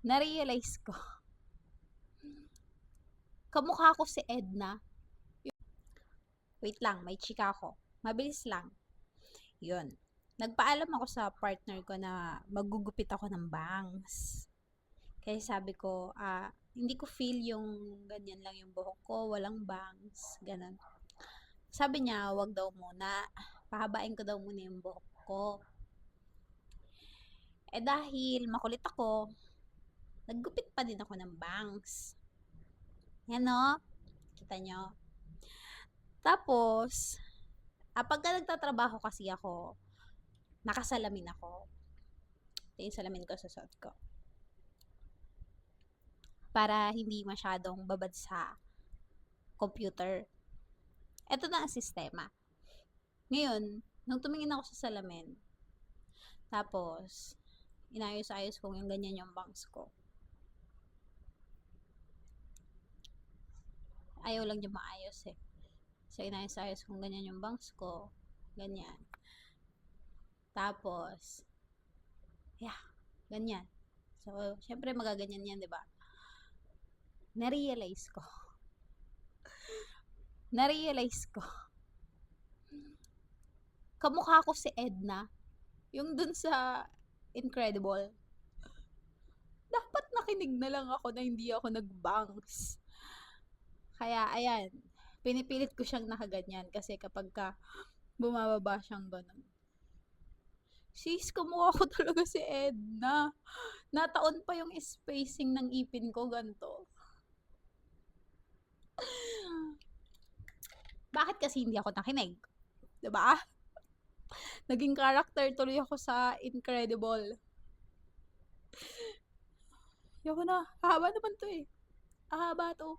na-realize ko, kamukha ko si Edna. Wait lang, may chika ako. Mabilis lang. Yun. Nagpaalam ako sa partner ko na magugupit ako ng bangs. Kaya sabi ko, hindi ko feel yung ganyan lang yung buhok ko, walang bangs, ganun. Sabi niya, wag daw muna. Pahabain ko daw muna yung buhok ko. Dahil makulit ako, naggupit pa din ako ng bangs. Yan o. Kita nyo? Tapos, pagka nagtatrabaho kasi ako, nakasalamin ako. Ito yung salamin ko sa suot ko. Para hindi masyadong babad sa computer. Ito na ang sistema. Ngayon, nung tumingin ako sa salamin, tapos, inayos-ayos kong yung ganyan yung bangs ko. Ayaw lang niya maayos eh. So, inayos-ayos kong ganyan yung bangs ko. Ganyan. Tapos, ganyan. So, syempre magaganyan yan, di ba? Na-realize ko. Kamukha ko si Edna. Yung dun sa Incredible. Dapat nakinig na lang ako na hindi ako nag-bangs. Kaya, ayan. Pinipilit ko siyang nakaganyan kasi kapag bumababa siyang ganun. Sis, kamukha ko talaga si Edna. Nataon pa yung spacing ng ipin ko ganito. Bakit kasi hindi ako nakinig? Diba? Naging character tuloy ako sa Incredible. Yoko na. Haba naman to eh. Haba to.